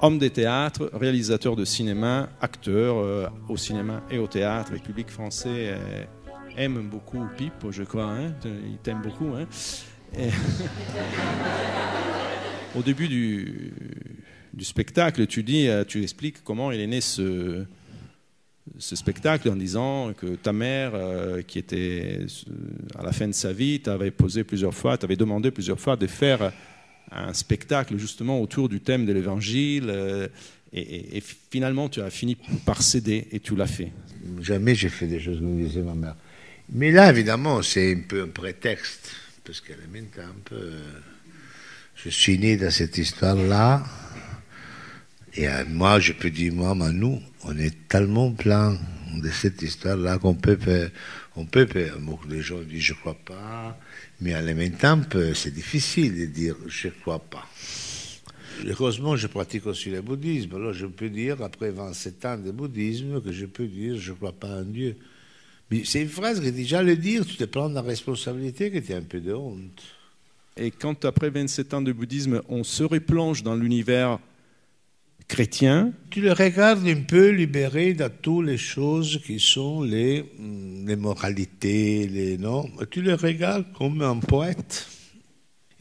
homme de théâtre, réalisateur de cinéma, acteur au cinéma et au théâtre. Le public français aime beaucoup Pipo, je crois. Hein, il t'aime beaucoup. Hein. Et au début du spectacle, tu expliques comment il est né ce spectacle en disant que ta mère, qui était à la fin de sa vie, t'avait demandé plusieurs fois de faire un spectacle justement autour du thème de l'évangile et finalement tu as fini par céder et tu l'as fait. Jamais j'ai fait des choses comme disait ma mère. Mais là, évidemment, c'est un peu un prétexte, parce qu'elle est un peu... Je suis né dans cette histoire-là, et moi, je peux dire, moi, Manu, on est tellement plein de cette histoire-là qu'on peut faire. Les gens disent, je ne crois pas, mais en même temps, c'est difficile de dire, je ne crois pas. Heureusement, je pratique aussi le bouddhisme. Alors, je peux dire, après 27 ans de bouddhisme, que je peux dire, je ne crois pas en Dieu. Mais c'est une phrase que déjà le dire, tu te prends la responsabilité que tu as un peu de honte. Et quand, après 27 ans de bouddhisme, on se replonge dans l'univers chrétien, tu le regardes un peu libéré de toutes les choses qui sont les moralités, tu le regardes comme un poète.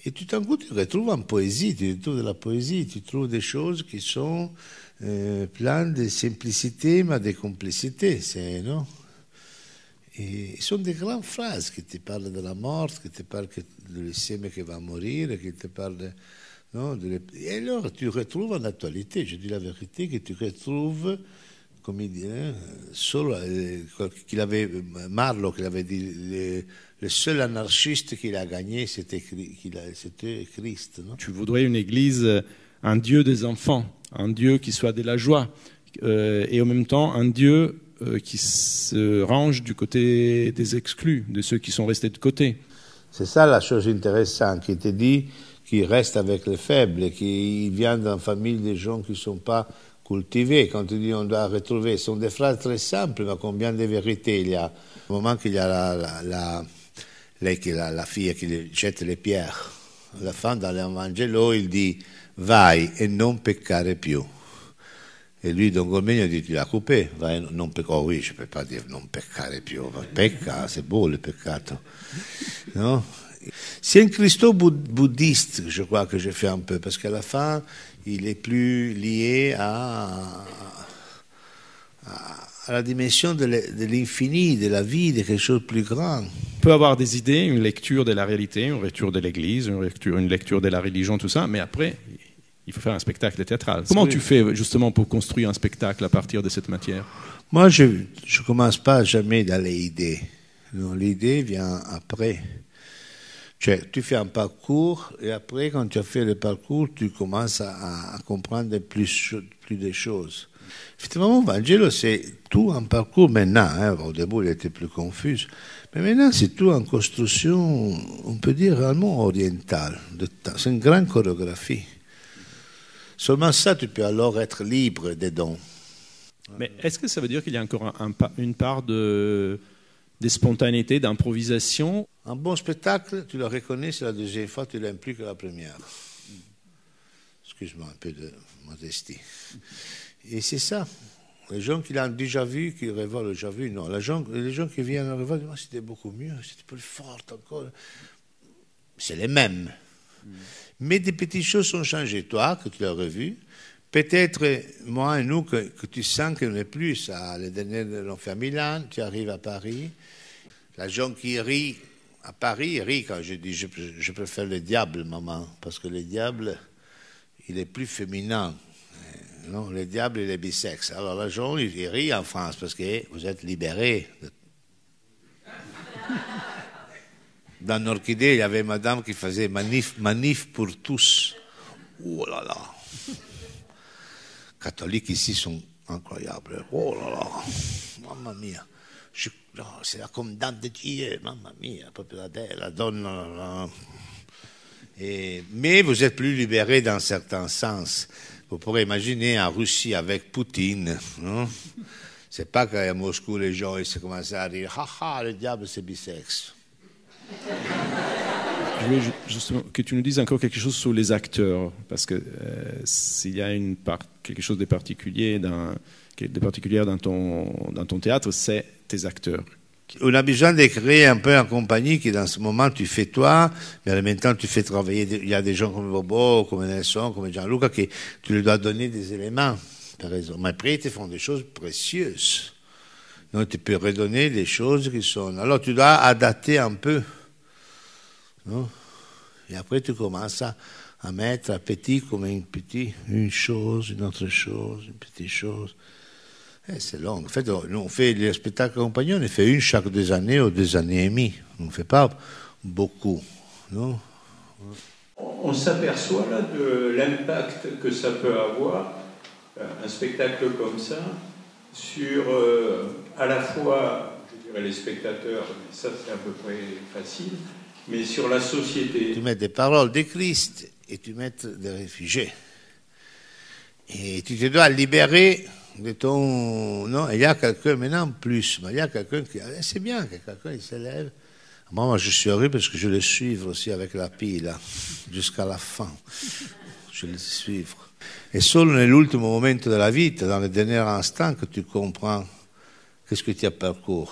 Et tout d'un coup, tu retrouves en poésie, tu trouves de la poésie, tu trouves des choses qui sont pleines de simplicité, mais de complicité, non? Et ce sont des grandes phrases qui te parlent de la mort, qui te parlent de l'essai qui va mourir, qui te parlent de... Non, et alors, tu retrouves en actualité, je dis la vérité, que tu retrouves, comme il dit, Marlowe, qu'il avait dit, le seul anarchiste qu'il a gagné, c'était Christ. Non? Tu voudrais une église, un Dieu des enfants, un Dieu qui soit de la joie, et en même temps un Dieu qui se range du côté des exclus, de ceux qui sont restés de côté. C'est ça la chose intéressante, qui te dit qu'il reste avec les faibles, qu'il vient d'une famille de gens qui ne sont pas cultivés. Quand tu dis on doit retrouver, ce sont des phrases très simples, mais combien de vérités il y a. Au moment qu'il y a la fille qui jette les pierres, à la fin, dans l'Evangelo, il dit « Vai e non peccare più ». Et lui, Don Golmegno, dit, tu l'as coupé. Vai, non peccare. Oh oui, je ne peux pas dire non peccare più. Pecca, c'est beau le peccato. Non? C'est un Christo bouddhiste, je crois, que j'ai fait un peu, parce qu'à la fin, il est plus lié à la dimension de l'infini, de la vie, de quelque chose de plus grand. On peut avoir des idées, une lecture de la réalité, une lecture de l'Église, une lecture de la religion, tout ça, mais après, il faut faire un spectacle théâtral. Comment tu fais justement pour construire un spectacle à partir de cette matière? Moi, je ne commence pas jamais dans les idées. Non, l'idée vient après. Tu fais un parcours et après, quand tu as fait le parcours, tu commences à comprendre plus de choses. Effectivement, Vangelo, c'est tout un parcours maintenant. Hein. Au début, il était plus confus. Mais maintenant, c'est tout en construction, on peut dire, réellement orientale. C'est une grande chorégraphie. Seulement ça, tu peux alors être libre des dons. Mais est-ce que ça veut dire qu'il y a encore une part de spontanéité, d'improvisation? Un bon spectacle, tu le reconnais, c'est la deuxième fois, tu l'aimes plus que la première. Excuse-moi, un peu de modestie. Et c'est ça. Les gens qui l'ont déjà vu, qui revoient le déjà vu, non. Les gens qui viennent le revoir, disent, c'était beaucoup mieux, c'était plus fort encore. C'est les mêmes. Mais des petites choses ont changé. Toi, que tu l'as revu, peut-être moi et nous, que tu sens qu'on n'est plus à les derniers l'ont fait à Milan, tu arrives à Paris. La gens qui rit à Paris rit quand je dis je préfère le diable, maman, parce que le diable, il est plus féminin. Non, le diable, il est bisexe. Alors la gens, ils rient en France parce que vous êtes libérés. Dans l'Orchidée, il y avait madame qui faisait manif pour tous. Oh là là. Catholiques ici sont incroyables. Oh là là. Mamma mia. C'est la commandante de Dieu. Mamma mia. La donne. Mais vous êtes plus libérés dans certains sens. Vous pourrez imaginer en Russie avec Poutine. Non? C'est pas qu'à Moscou, les gens ils se commencent à dire « Ha ha, le diable c'est bisexe ». Je voulais justement que tu nous dises encore quelque chose sur les acteurs, parce que s'il y a quelque chose de particulier dans ton théâtre, c'est tes acteurs. On a besoin de créer un peu en compagnie qui, dans ce moment, tu fais toi, mais en même temps, tu fais travailler. Il y a des gens comme Bobo, comme Nelson, comme Gianluca, qui tu leur dois donner des éléments, par exemple. Mais après, ils te font des choses précieuses. Donc, tu peux redonner des choses qui sont. Alors, tu dois adapter un peu. Non? Et après, tu commences à mettre à petit comme une chose, une autre chose, une petite chose. C'est long. En fait, nous, on fait les spectacles compagnons, on en fait une chaque 2 années ou 2 années et demie. On ne fait pas beaucoup. Non? On s'aperçoit là de l'impact que ça peut avoir, un spectacle comme ça, sur à la fois, je dirais, les spectateurs, mais ça c'est à peu près facile, mais sur la société. Tu mets des paroles de Christ et tu mets des réfugiés. Et tu te dois libérer de ton... Non, il y a quelqu'un maintenant plus, mais il y a quelqu'un qui... C'est bien que quelqu'un il s'élève. Moi, je suis heureux parce que je le suis aussi avec la pile, jusqu'à la fin. Je le suis. Et seulement dans l'ultimo momento de la vie, dans le dernier instant, que tu comprends qu'est-ce que tu as parcouru.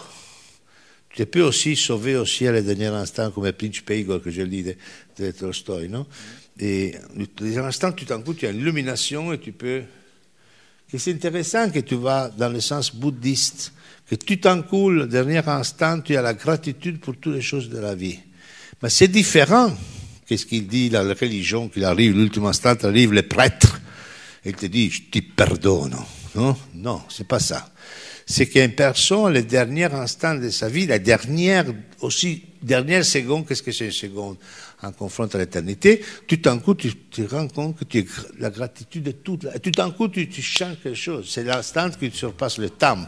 Tu peux aussi sauver aussi à le dernier instant, comme le Principe Igor que je lis de Tolstoï, non? Et dans un instant, tout d'un coup, tu as une illumination et tu peux... Et c'est intéressant que tu vas dans le sens bouddhiste, que tout d'un coup, le dernier instant, tu as la gratitude pour toutes les choses de la vie. Mais c'est différent qu'est-ce qu'il dit dans la religion, qu'il arrive, l'ultime instant, arrive le prêtre, et il te dit, je te pardonne. Non, non, c'est pas ça. C'est qu'une personne, le dernier instant de sa vie, la dernière seconde, qu'est-ce que c'est une seconde en confronte à l'éternité, tout d'un coup, tu te rends compte que tu as la gratitude de tout. Tout d'un coup, tu changes quelque chose. C'est l'instant que tu surpasses le temps.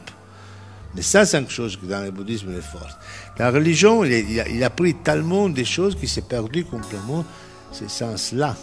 Mais ça, c'est quelque chose qui, dans le bouddhisme, est fort. Dans la religion, il a pris tellement de choses qui s'est perdu complètement ce sens-là.